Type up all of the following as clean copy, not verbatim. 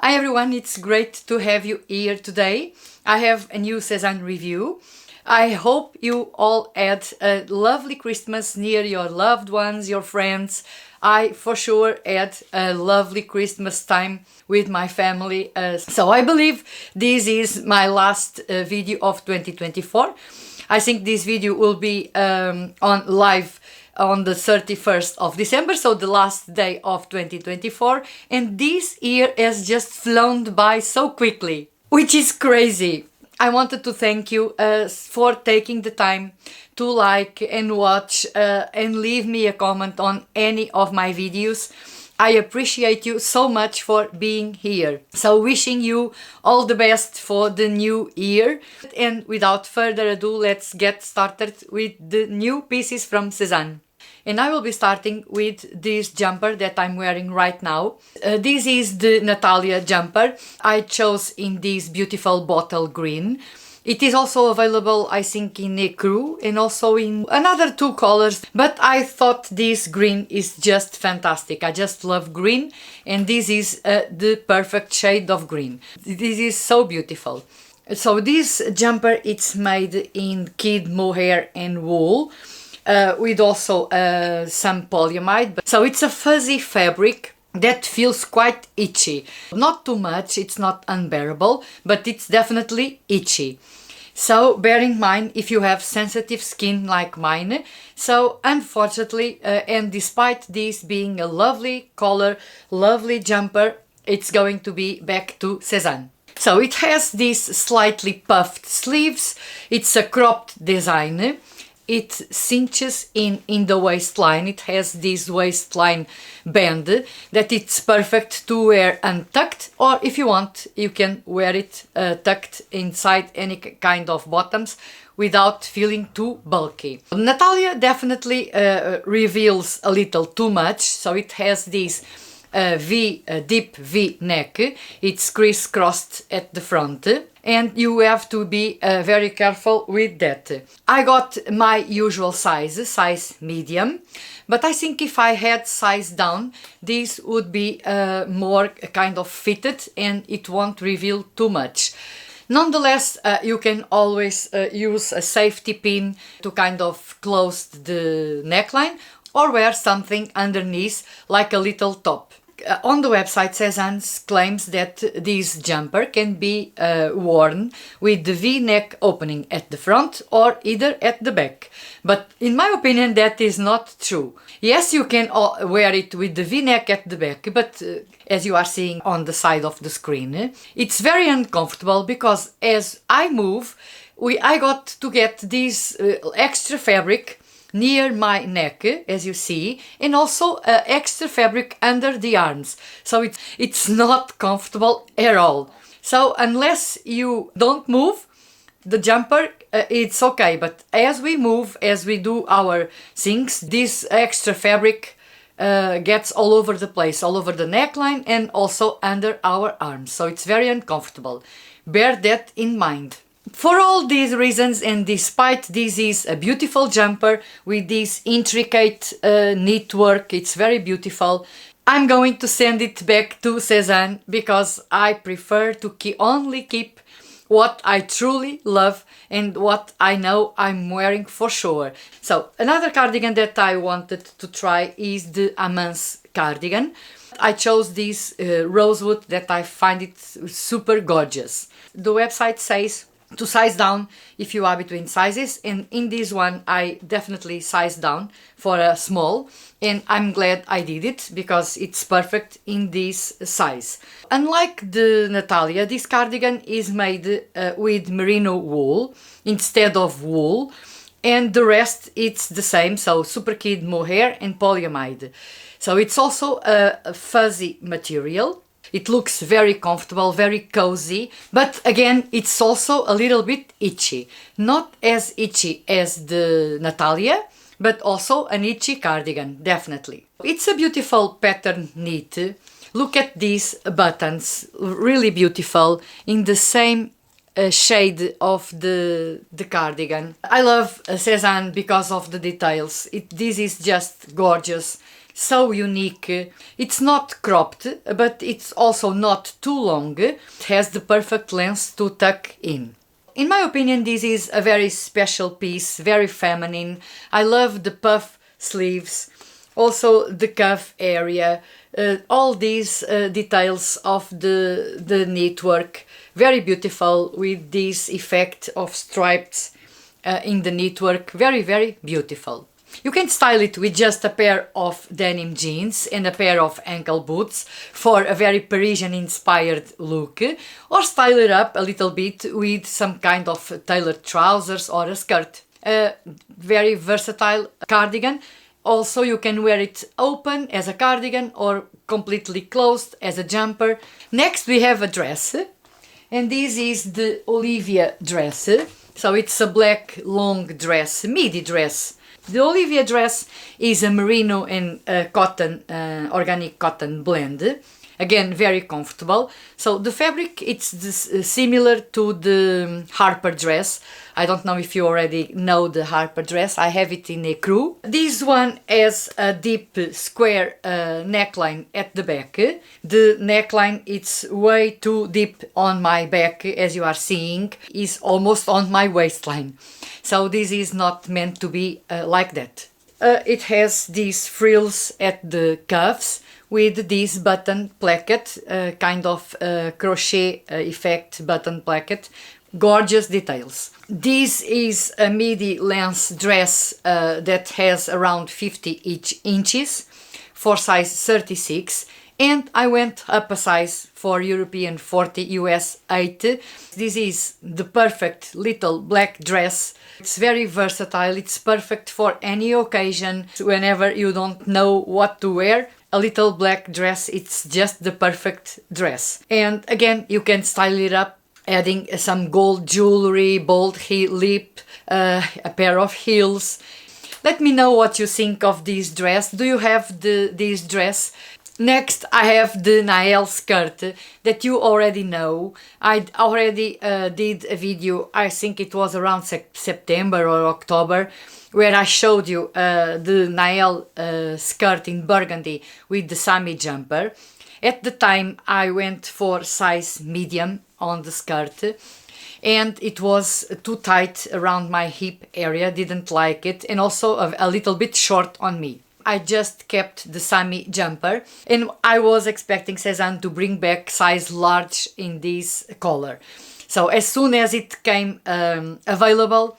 Hi everyone, it's great to have you here today. I have a new SEZANE review. I hope you all had a lovely Christmas near your loved ones, your friends. I for sure had a lovely Christmas time with my family. So I believe this is my last video of 2024. I think this video will be on live on the 31st of December, so the last day of 2024, and this year has just flown by so quickly, which is crazy. I wanted to thank you for taking the time to like and watch and leave me a comment on any of my videos. I appreciate you so much for being here. So wishing you all the best for the new year. And without further ado, let's get started with the new pieces from SEZANE. And I will be starting with this jumper that I'm wearing right now. This is the Nathalia jumper. I chose in this beautiful bottle green. It is also available, I think, in ecru and also in another two colors. But I thought this green is just fantastic. I just love green, and this is the perfect shade of green. This is so beautiful. So this jumper, it's made in kid mohair and wool. With also some polyamide. So it's a fuzzy fabric that feels quite itchy. Not too much, it's not unbearable, but it's definitely itchy. So bear in mind if you have sensitive skin like mine. So unfortunately, and despite this being a lovely color, lovely jumper, it's going to be back to SEZANE. So it has these slightly puffed sleeves. It's a cropped design. It cinches in the waistline. It has this waistline band that it's perfect to wear untucked, or if you want, you can wear it tucked inside any kind of bottoms without feeling too bulky. Nathalia definitely reveals a little too much, so it has this deep V neck. It's crisscrossed at the front, and you have to be very careful with that. I got my usual size medium, but I think if I had size down, this would be more kind of fitted and it won't reveal too much. Nonetheless, you can always use a safety pin to kind of close the neckline, or wear something underneath like a little top. On the website, SEZANE claims that this jumper can be worn with the V-neck opening at the front or either at the back. But in my opinion, that is not true. Yes, you can wear it with the V-neck at the back, but as you are seeing on the side of the screen, it's very uncomfortable because as I move, I got to get this extra fabric near my neck, as you see, and also extra fabric under the arms. So it's not comfortable at all. So unless you don't move the jumper, it's okay. But as we move, as we do our things, this extra fabric gets all over the place, all over the neckline and also under our arms. So it's very uncomfortable. Bear that in mind. For all these reasons, and despite this is a beautiful jumper with this intricate knit work, it's very beautiful, I'm going to send it back to SEZANE because I prefer to only keep what I truly love and what I know I'm wearing for sure. So another cardigan that I wanted to try is the Amance cardigan. I chose this rosewood that I find it super gorgeous. The website says to size down if you are between sizes, and in this one I definitely sized down for a small, and I'm glad I did it because it's perfect in this size. Unlike the Nathalia, this cardigan is made with merino wool instead of wool, and the rest it's the same, so super kid mohair and polyamide. So it's also a fuzzy material. It looks very comfortable, very cozy, but again, it's also a little bit itchy. Not as itchy as the Nathalia, but also an itchy cardigan, definitely. It's a beautiful pattern knit. Look at these buttons, really beautiful, in the same shade of the cardigan. I love SEZANE because of the details. This is just gorgeous. so unique. It's not cropped, but it's also not too long. It has the perfect length to tuck in. In my opinion, this is a very special piece, very feminine. I love the puff sleeves, also the cuff area, all these details of the knitwork. Very beautiful with this effect of stripes in the knitwork. Very, very beautiful. You can style it with just a pair of denim jeans and a pair of ankle boots for a very Parisian-inspired look, or style it up a little bit with some kind of tailored trousers or a skirt. A very versatile cardigan. Also, you can wear it open as a cardigan or completely closed as a jumper. Next, we have a dress, and this is the Olivia dress. So it's a black long dress, midi dress. The Olivia dress is a merino and cotton, organic cotton blend. Again, very comfortable. So the fabric, it's similar to the Harper dress. I don't know if you already know the Harper dress. I have it in ecru. This one has a deep square neckline at the back. The neckline, it's way too deep on my back, as you are seeing, is almost on my waistline. So this is not meant to be like that. It has these frills at the cuffs with this button placket, kind of crochet effect button placket. Gorgeous details. This is a midi length dress that has around 50 inches for size 36, and I went up a size for European 40, US 8. This is the perfect little black dress. It's very versatile, it's perfect for any occasion. Whenever you don't know what to wear, a little black dress, it's just the perfect dress. And again, you can style it up, adding some gold jewelry, bold lip, a pair of heels. Let me know what you think of this dress. Do you have this dress? Next, I have the Naelle skirt that you already know. I already did a video, I think it was around September or October, where I showed you the Naelle skirt in burgundy with the Sami jumper. At the time, I went for size medium on the skirt, and it was too tight around my hip area, didn't like it, and also a little bit short on me. I just kept the Sami jumper, and I was expecting SEZANE to bring back size large in this color. So as soon as it came available,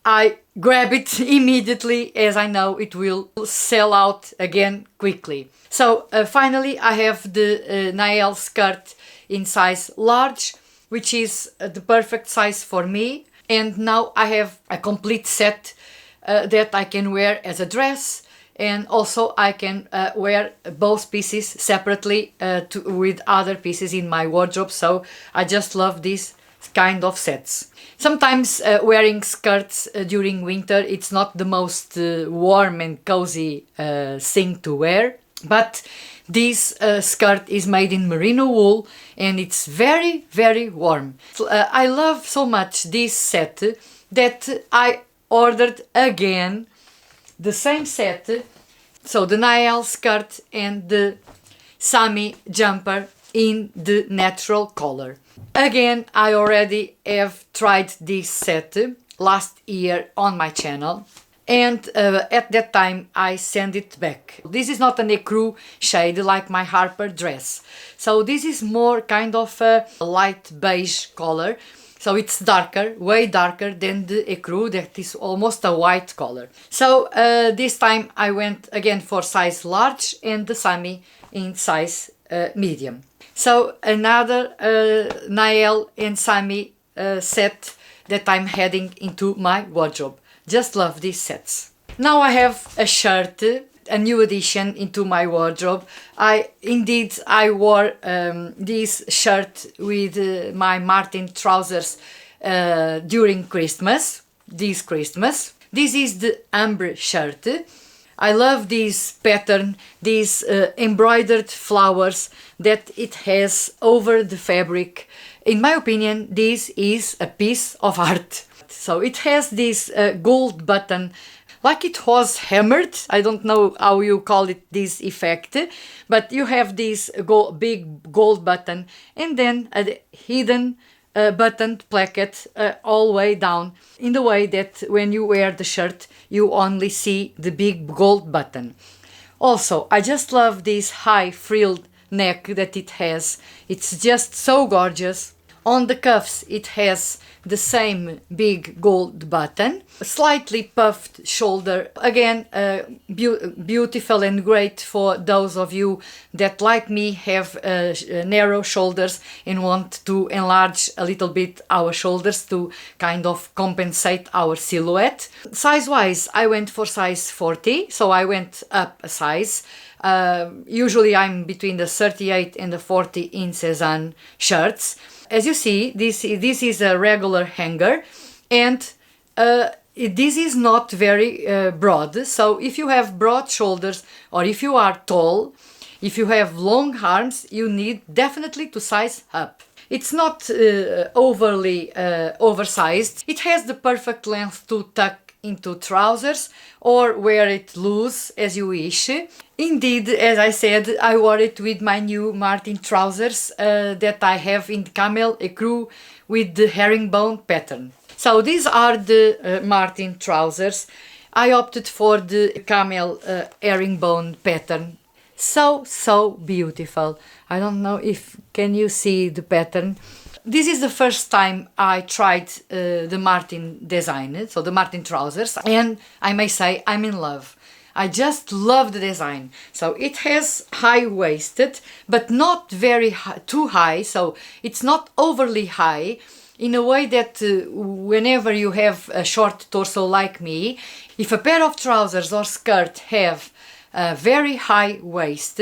I grab it immediately, as I know it will sell out again quickly. So finally I have the Naelle skirt in size large, which is the perfect size for me. And now I have a complete set that I can wear as a dress, and also I can wear both pieces separately with other pieces in my wardrobe. So I just love these kind of sets. Sometimes wearing skirts during winter, it's not the most warm and cozy thing to wear, but this skirt is made in merino wool and it's very, very warm. I love so much this set that I ordered again the same set, so the Naelle skirt and the Sami jumper in the natural color. Again, I already have tried this set last year on my channel, and at that time I sent it back. This is not an ecru shade like my Harper dress, so this is more kind of a light beige color. So it's darker, way darker than the ecru that is almost a white color. So this time I went again for size large and the Sami in size medium. So another Naelle and Sami set that I'm heading into my wardrobe. Just love these sets. Now I have a shirt, a new addition into my wardrobe. I wore this shirt with my Martin trousers during Christmas, this Christmas. This is the Ambre shirt. I love this pattern, these embroidered flowers that it has over the fabric. In my opinion, this is a piece of art. So it has this gold button like it was hammered. I don't know how you call it, this effect, but you have this big gold button and then a hidden buttoned placket all the way down, in the way that when you wear the shirt you only see the big gold button. Also, I just love this high frilled neck that it has. It's just so gorgeous. On the cuffs it has the same big gold button, slightly puffed shoulder, again beautiful and great for those of you that, like me, have narrow shoulders and want to enlarge a little bit our shoulders to kind of compensate our silhouette. Size wise, I went for size 40, so I went up a size. Usually I'm between the 38 and the 40 in SEZANE shirts. As you see, this is a regular hanger, and this is not very broad. So if you have broad shoulders, or if you are tall, if you have long arms, you need definitely to size up. It's not overly oversized. It has the perfect length to tuck into trousers or wear it loose as you wish. Indeed, as I said, I wore it with my new Martin trousers that I have in camel ecru with the herringbone pattern. So these are the Martin trousers. I opted for the camel herringbone pattern. So beautiful. I don't know if can you see the pattern. This is the first time I tried the Martin design, so the Martin trousers, and I may say I'm in love. I just love the design. So it has high-waisted, but not very too high, so it's not overly high, in a way that whenever you have a short torso like me, if a pair of trousers or skirt have a very high waist,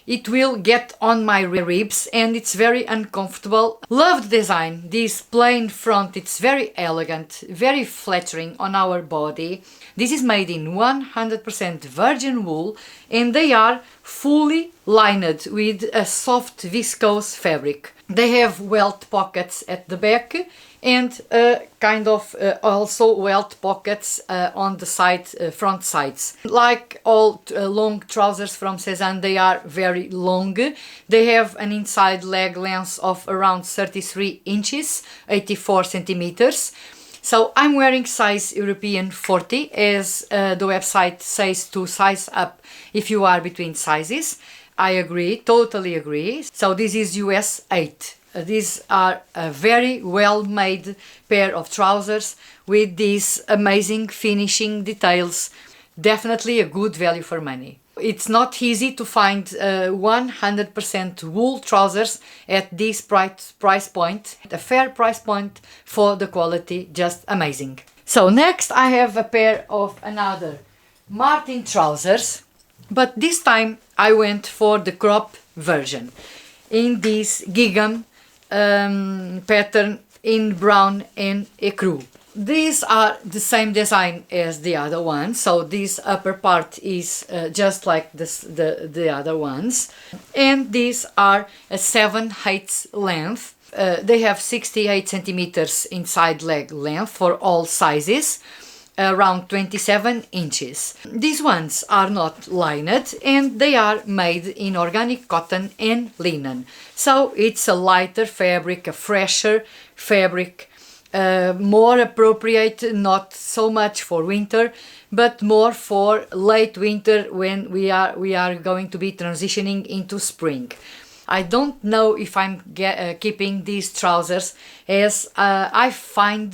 it will get on my ribs and it's very uncomfortable. Love the design. This plain front, it's very elegant, very flattering on our body. This is made in 100% virgin wool and they are fully lined with a soft viscose fabric. They have welt pockets at the back and kind of also welt pockets on the front sides. Like all long trousers from SEZANE, they are very long. They have an inside leg length of around 33 inches, 84 centimeters. So I'm wearing size European 40, as the website says to size up if you are between sizes. I agree, totally agree. So this is US 8. These are a very well made pair of trousers with these amazing finishing details. Definitely a good value for money. It's not easy to find 100% wool trousers at this price point. A fair price point for the quality, just amazing. So next I have a pair of another Martin trousers, but this time I went for the crop version in this gingham pattern in brown and ecru. These are the same design as the other ones, so this upper part is just like the other ones, and these are a 7/8 length. They have 68 centimeters inside leg length for all sizes, around 27 inches. These ones are not lined and they are made in organic cotton and linen, so it's a lighter fabric, a fresher fabric, more appropriate, not so much for winter, but more for late winter when we are going to be transitioning into spring. I don't know if I'm keeping these trousers, as I find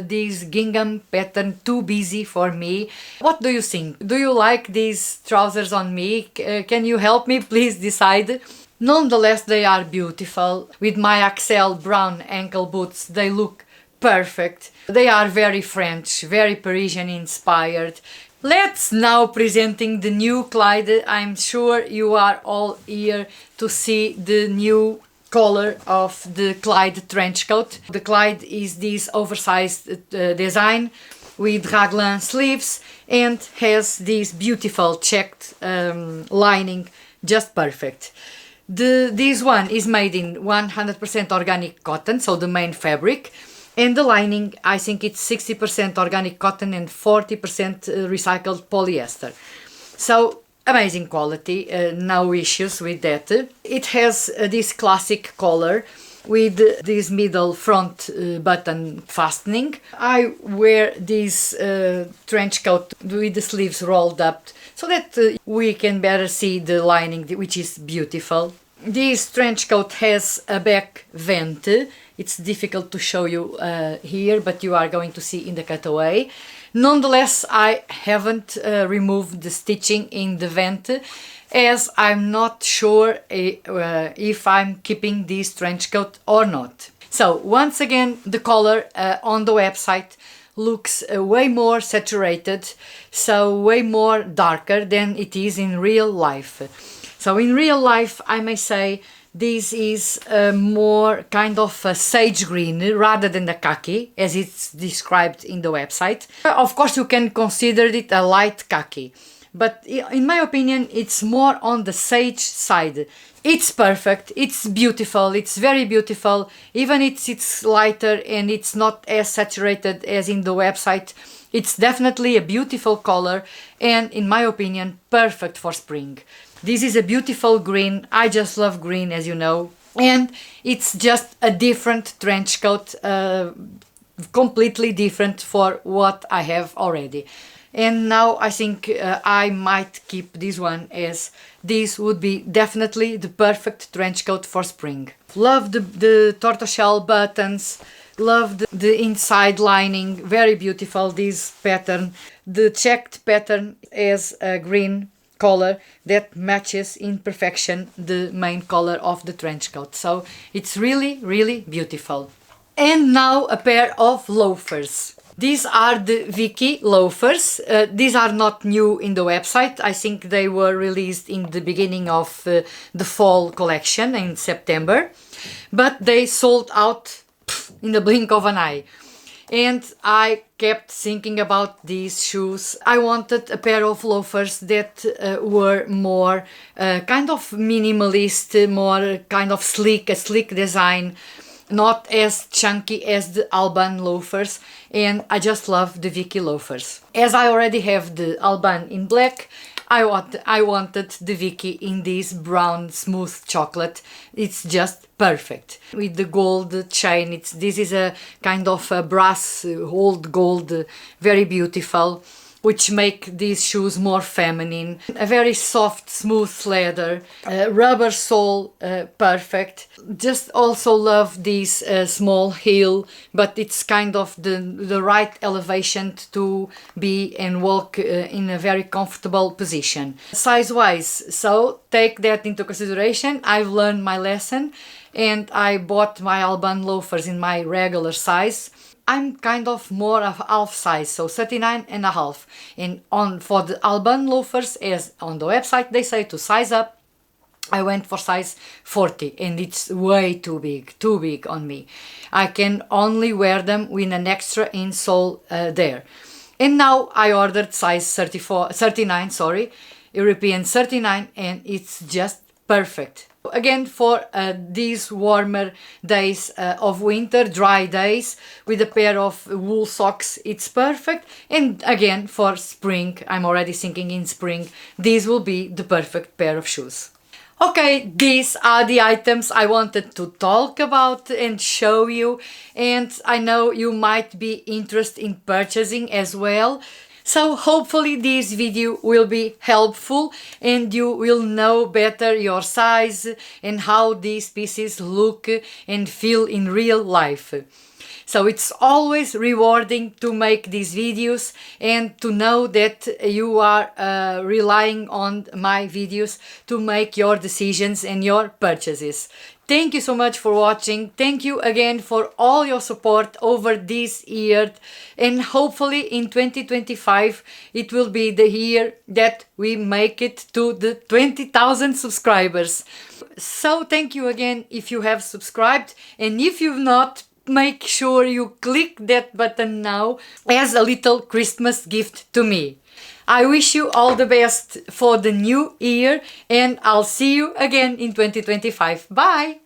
this gingham pattern too busy for me. What do you think? Do you like these trousers on me? Can you help me please decide? Nonetheless, they are beautiful. With my Axel brown ankle boots, they look perfect. They are very French, very Parisian inspired. Let's now presenting the new Clyde. I'm sure you are all eager to see the new color of the Clyde trench coat. The Clyde is this oversized design with raglan sleeves and has this beautiful checked lining, just perfect. This one is made in 100% organic cotton, so the main fabric. And the lining, I think it's 60% organic cotton and 40% recycled polyester. So amazing quality, no issues with that. It has this classic collar with this middle front button fastening. I wear this trench coat with the sleeves rolled up so that we can better see the lining, which is beautiful. This trench coat has a back vent. It's difficult to show you here, but you are going to see in the cutaway. Nonetheless, I haven't removed the stitching in the vent, as I'm not sure if I'm keeping this trench coat or not. So once again, the color on the website looks way more saturated, so way more darker than it is in real life. So in real life, I may say this is more kind of a sage green rather than the khaki, as it's described in the website. Of course, you can consider it a light khaki, but in my opinion, it's more on the sage side. It's perfect, it's beautiful, it's very beautiful, even it's lighter and it's not as saturated as in the website. It's definitely a beautiful color and, in my opinion, perfect for spring. This is a beautiful green. I just love green, as you know. And it's just a different trench coat, completely different for what I have already. And now I think I might keep this one, as this would be definitely the perfect trench coat for spring. Love the tortoiseshell buttons. Love the inside lining. Very beautiful, this pattern. The checked pattern has a green color that matches in perfection the main color of the trench coat. So it's really, really beautiful. And now a pair of loafers. These are the Vicky Loafers. These are not new in the website. I think they were released in the beginning of the fall collection in September. But they sold out in the blink of an eye. And I kept thinking about these shoes. I wanted a pair of loafers that were more kind of minimalist, more kind of sleek, a sleek design, not as chunky as the Alban loafers, and I just love the Vicky Loafers. As I already have the Alban in black, I wanted the Vicky in this brown smooth chocolate. It's just perfect. With the gold chain, this is a kind of a brass old gold, very beautiful, which make these shoes more feminine. A very soft, smooth leather, rubber sole, perfect. Just also love this small heel, but it's kind of the right elevation to be and walk in a very comfortable position. Size-wise, so take that into consideration. I've learned my lesson and I bought my Alban loafers in my regular size. I'm kind of more of half size, so 39 and a half. And for the Alban loafers, as on the website they say to size up, I went for size 40 and it's way too big on me. I can only wear them with an extra insole there. And now I ordered size 39, European 39, and it's just perfect. Again, for these warmer days of winter, dry days, with a pair of wool socks, it's perfect. And again, for spring, I'm already thinking in spring, these will be the perfect pair of shoes. Okay, these are the items I wanted to talk about and show you, and I know you might be interested in purchasing as well. So hopefully this video will be helpful and you will know better your size and how these pieces look and feel in real life. So it's always rewarding to make these videos and to know that you are relying on my videos to make your decisions and your purchases. Thank you so much for watching. Thank you again for all your support over this year, and hopefully in 2025 it will be the year that we make it to the 20,000 subscribers. So thank you again if you have subscribed, and if you've not, make sure you click that button now as a little Christmas gift to me. I wish you all the best for the new year and I'll see you again in 2025. Bye!